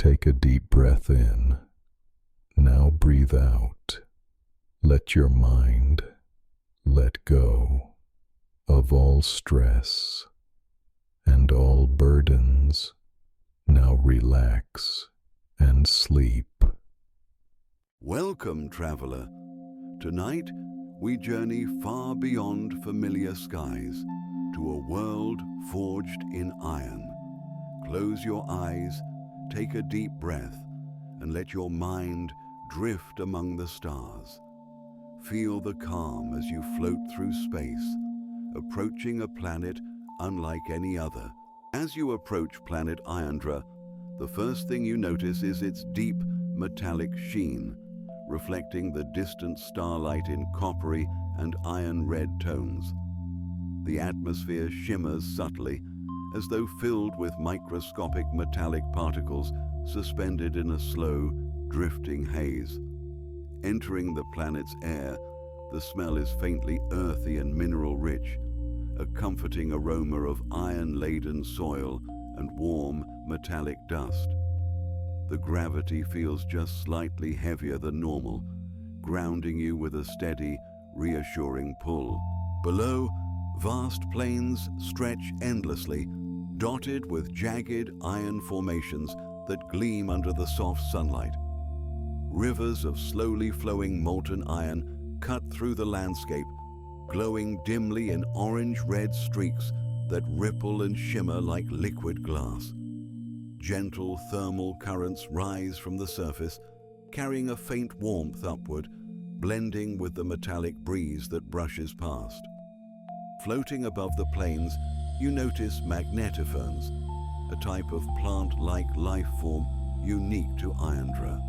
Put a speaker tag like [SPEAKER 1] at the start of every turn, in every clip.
[SPEAKER 1] Take a deep breath in. Now breathe out. Let your mind let go of all stress and all burdens. Now relax and sleep.
[SPEAKER 2] Welcome, traveler. Tonight, we journey far beyond familiar skies to a world forged in iron. Close your eyes, take a deep breath, and let your mind drift among the stars. Feel the calm as you float through space, approaching a planet unlike any other. As you approach Planet Irondra, the first thing you notice is its deep metallic sheen, reflecting the distant starlight in coppery and iron-red tones. The atmosphere shimmers subtly, as though filled with microscopic metallic particles suspended in a slow, drifting haze. Entering the planet's air, the smell is faintly earthy and mineral-rich, a comforting aroma of iron-laden soil and warm, metallic dust. The gravity feels just slightly heavier than normal, grounding you with a steady, reassuring pull. Below, vast plains stretch endlessly, dotted with jagged iron formations that gleam under the soft sunlight. Rivers of slowly flowing molten iron cut through the landscape, glowing dimly in orange-red streaks that ripple and shimmer like liquid glass. Gentle thermal currents rise from the surface, carrying a faint warmth upward, blending with the metallic breeze that brushes past. Floating above the plains, you notice magnetoferns, a type of plant-like life form unique to Irondra.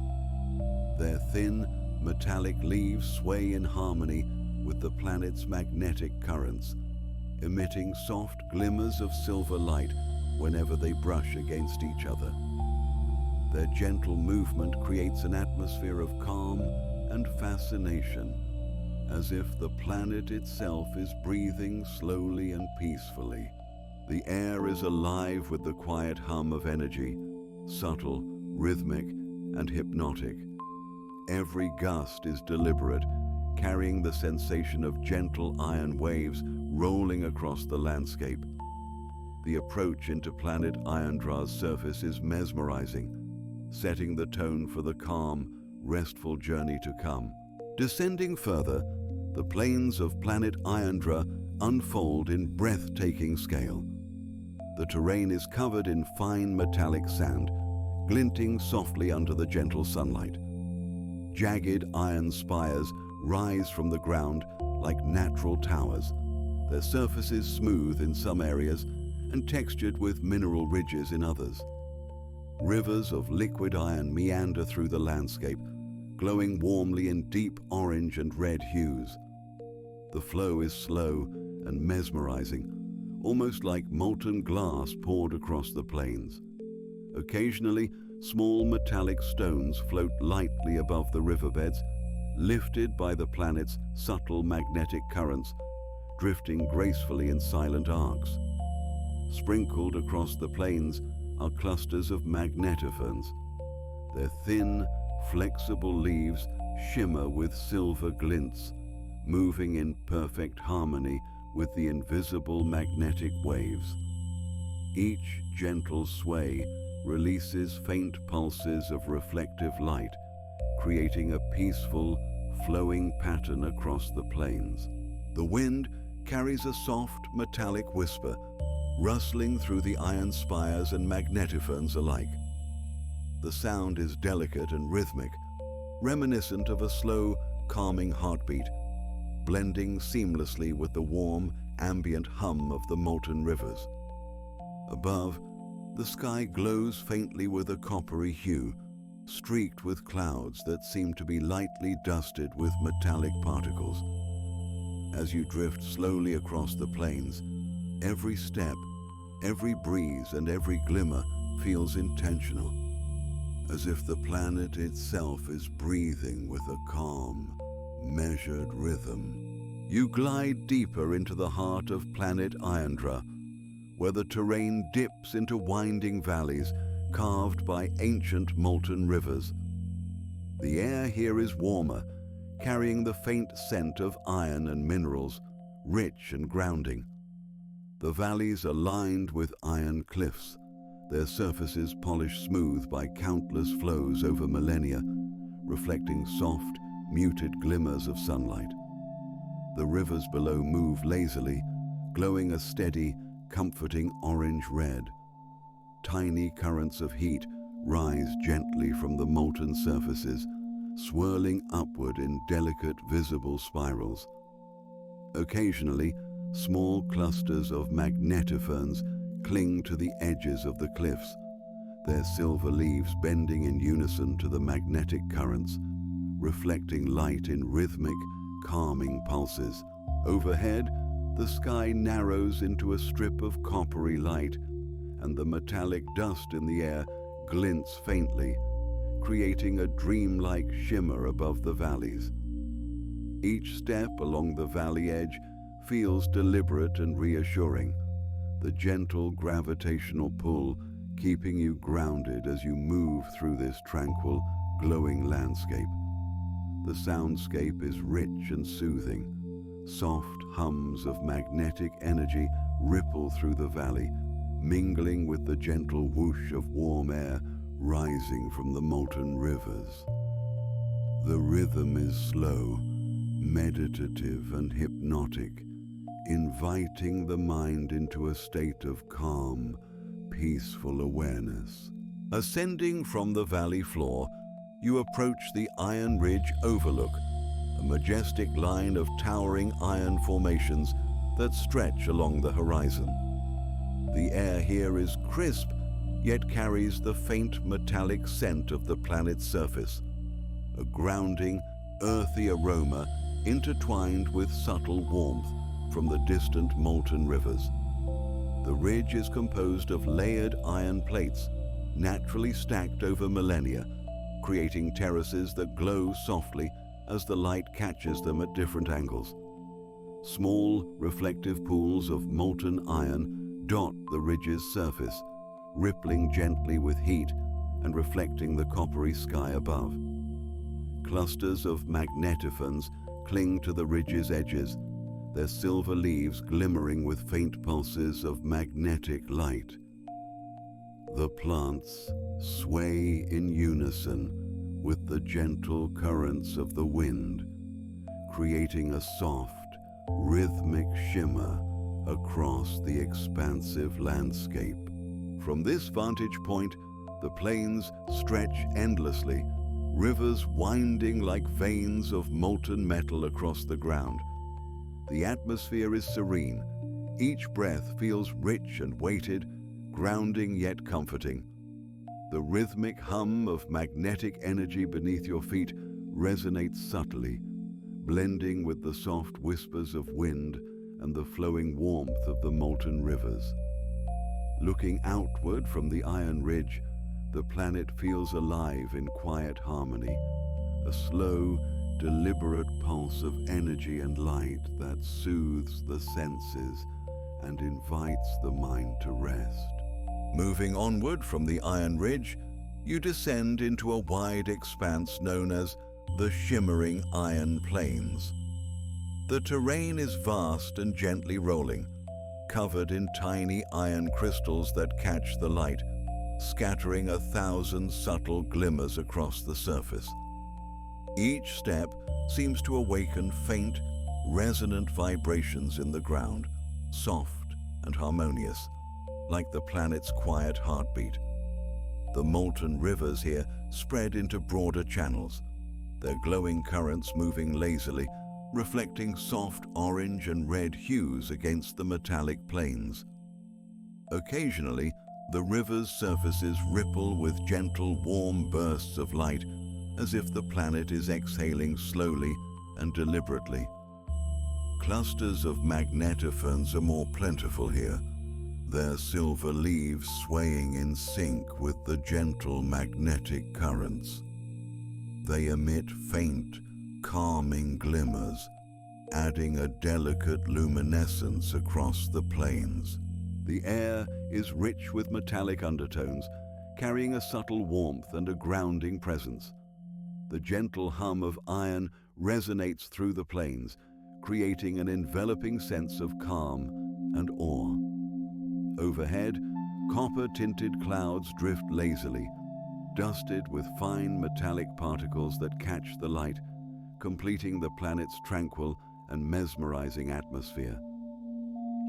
[SPEAKER 2] Their thin, metallic leaves sway in harmony with the planet's magnetic currents, emitting soft glimmers of silver light whenever they brush against each other. Their gentle movement creates an atmosphere of calm and fascination, as if the planet itself is breathing slowly and peacefully. The air is alive with the quiet hum of energy, subtle, rhythmic, and hypnotic. Every gust is deliberate, carrying the sensation of gentle iron waves rolling across the landscape. The approach into Planet Irondra's surface is mesmerizing, setting the tone for the calm, restful journey to come. Descending further, the plains of Planet Irondra unfold in breathtaking scale. The terrain is covered in fine metallic sand, glinting softly under the gentle sunlight. Jagged iron spires rise from the ground like natural towers, their surfaces smooth in some areas and textured with mineral ridges in others. Rivers of liquid iron meander through the landscape, glowing warmly in deep orange and red hues. The flow is slow and mesmerizing, almost like molten glass poured across the plains. Occasionally, small metallic stones float lightly above the riverbeds, lifted by the planet's subtle magnetic currents, drifting gracefully in silent arcs. Sprinkled across the plains are clusters of magnetoferns. Their thin, flexible leaves shimmer with silver glints, moving in perfect harmony with the invisible magnetic waves. Each gentle sway releases faint pulses of reflective light, creating a peaceful, flowing pattern across the plains. The wind carries a soft, metallic whisper, rustling through the iron spires and magnetoferns alike. The sound is delicate and rhythmic, reminiscent of a slow, calming heartbeat, blending seamlessly with the warm, ambient hum of the molten rivers. Above, the sky glows faintly with a coppery hue, streaked with clouds that seem to be lightly dusted with metallic particles. As you drift slowly across the plains, every step, every breeze, and every glimmer feels intentional, as if the planet itself is breathing with a calm, measured rhythm. You glide deeper into the heart of Planet Irondra, where the terrain dips into winding valleys, carved by ancient molten rivers. The air here is warmer, carrying the faint scent of iron and minerals, rich and grounding. The valleys are lined with iron cliffs, their surfaces polished smooth by countless flows over millennia, reflecting soft, muted glimmers of sunlight. The rivers below move lazily, glowing a steady, comforting orange-red. Tiny currents of heat rise gently from the molten surfaces, swirling upward in delicate, visible spirals. Occasionally, small clusters of magnetoferns cling to the edges of the cliffs, their silver leaves bending in unison to the magnetic currents, reflecting light in rhythmic, calming pulses. Overhead, the sky narrows into a strip of coppery light, and the metallic dust in the air glints faintly, creating a dreamlike shimmer above the valleys. Each step along the valley edge feels deliberate and reassuring, the gentle gravitational pull keeping you grounded as you move through this tranquil, glowing landscape. The soundscape is rich and soothing. Soft hums of magnetic energy ripple through the valley, mingling with the gentle whoosh of warm air rising from the molten rivers. The rhythm is slow, meditative and hypnotic, inviting the mind into a state of calm, peaceful awareness. Ascending from the valley floor, you approach the Iron Ridge Overlook, a majestic line of towering iron formations that stretch along the horizon. The air here is crisp, yet carries the faint metallic scent of the planet's surface, a grounding, earthy aroma intertwined with subtle warmth from the distant molten rivers. The ridge is composed of layered iron plates, naturally stacked over millennia, creating terraces that glow softly as the light catches them at different angles. Small, reflective pools of molten iron dot the ridge's surface, rippling gently with heat and reflecting the coppery sky above. Clusters of magnetoferns cling to the ridge's edges, their silver leaves glimmering with faint pulses of magnetic light. The plants sway in unison with the gentle currents of the wind, creating a soft, rhythmic shimmer across the expansive landscape. From this vantage point, the plains stretch endlessly, rivers winding like veins of molten metal across the ground. The atmosphere is serene. Each breath feels rich and weighted, grounding yet comforting. The rhythmic hum of magnetic energy beneath your feet resonates subtly, blending with the soft whispers of wind and the flowing warmth of the molten rivers. Looking outward from the Iron Ridge, the planet feels alive in quiet harmony, a slow, deliberate pulse of energy and light that soothes the senses and invites the mind to rest. Moving onward from the Iron Ridge, you descend into a wide expanse known as the Shimmering Iron Plains. The terrain is vast and gently rolling, covered in tiny iron crystals that catch the light, scattering 1,000 subtle glimmers across the surface. Each step seems to awaken faint, resonant vibrations in the ground, soft and harmonious, like the planet's quiet heartbeat. The molten rivers here spread into broader channels, their glowing currents moving lazily, reflecting soft orange and red hues against the metallic plains. Occasionally, the river's surfaces ripple with gentle, warm bursts of light, as if the planet is exhaling slowly and deliberately. Clusters of magnetoferns are more plentiful here, their silver leaves swaying in sync with the gentle magnetic currents. They emit faint, calming glimmers, adding a delicate luminescence across the plains. The air is rich with metallic undertones, carrying a subtle warmth and a grounding presence. The gentle hum of iron resonates through the plains, creating an enveloping sense of calm and awe. Overhead, copper-tinted clouds drift lazily, dusted with fine metallic particles that catch the light, completing the planet's tranquil and mesmerizing atmosphere.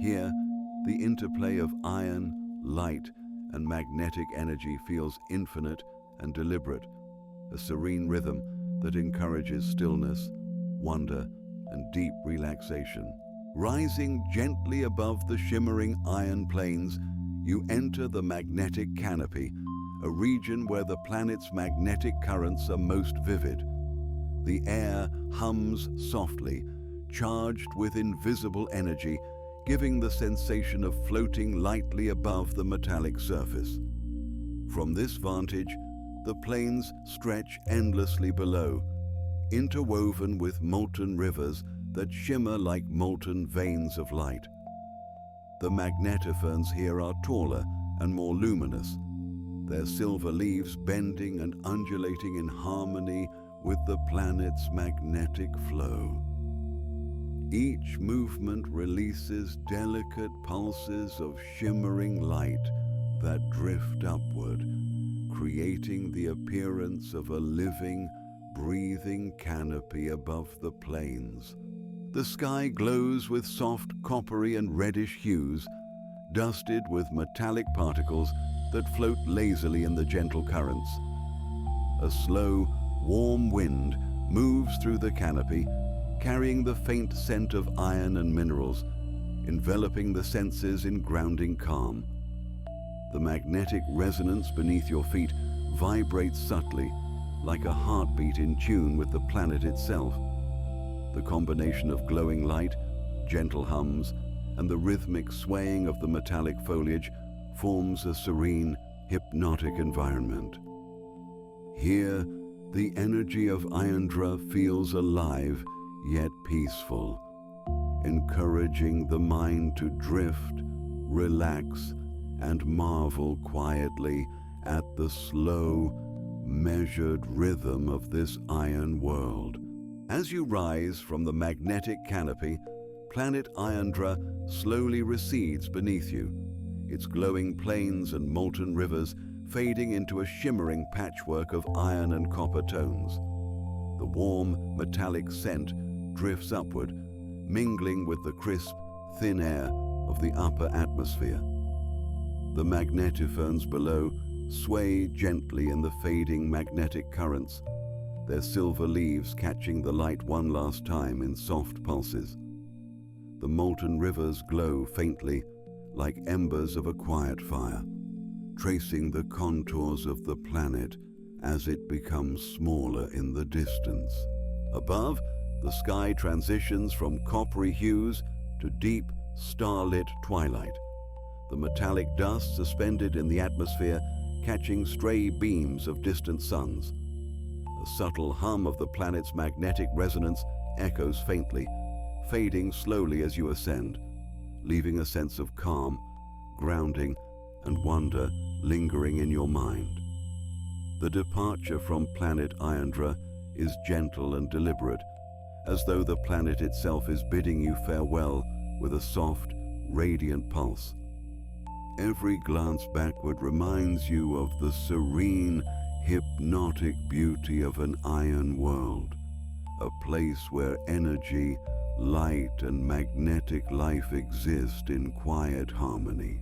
[SPEAKER 2] Here, the interplay of iron, light, and magnetic energy feels infinite and deliberate, a serene rhythm that encourages stillness, wonder, and deep relaxation. Rising gently above the shimmering iron plains, you enter the magnetic canopy, a region where the planet's magnetic currents are most vivid. The air hums softly, charged with invisible energy, giving the sensation of floating lightly above the metallic surface. From this vantage, the plains stretch endlessly below, interwoven with molten rivers that shimmer like molten veins of light. The magnetoferns here are taller and more luminous, their silver leaves bending and undulating in harmony with the planet's magnetic flow. Each movement releases delicate pulses of shimmering light that drift upward, creating the appearance of a living, breathing canopy above the plains. The sky glows with soft coppery and reddish hues, dusted with metallic particles that float lazily in the gentle currents. A slow, warm wind moves through the canopy, carrying the faint scent of iron and minerals, enveloping the senses in grounding calm. The magnetic resonance beneath your feet vibrates subtly, like a heartbeat in tune with the planet itself. The combination of glowing light, gentle hums, and the rhythmic swaying of the metallic foliage forms a serene, hypnotic environment. Here, the energy of Irondra feels alive yet peaceful, encouraging the mind to drift, relax, and marvel quietly at the slow, measured rhythm of this iron world. As you rise from the magnetic canopy, Planet Irondra slowly recedes beneath you, its glowing plains and molten rivers fading into a shimmering patchwork of iron and copper tones. The warm, metallic scent drifts upward, mingling with the crisp, thin air of the upper atmosphere. The magnetoferns below sway gently in the fading magnetic currents, their silver leaves catching the light one last time in soft pulses. The molten rivers glow faintly, like embers of a quiet fire, tracing the contours of the planet as it becomes smaller in the distance. Above, the sky transitions from coppery hues to deep, starlit twilight, the metallic dust suspended in the atmosphere catching stray beams of distant suns. The subtle hum of the planet's magnetic resonance echoes faintly, fading slowly as you ascend, leaving a sense of calm, grounding, and wonder lingering in your mind. The departure from Planet Irondra is gentle and deliberate, as though the planet itself is bidding you farewell with a soft, radiant pulse. Every glance backward reminds you of the serene, hypnotic beauty of an iron world, a place where energy, light, and magnetic life exist in quiet harmony.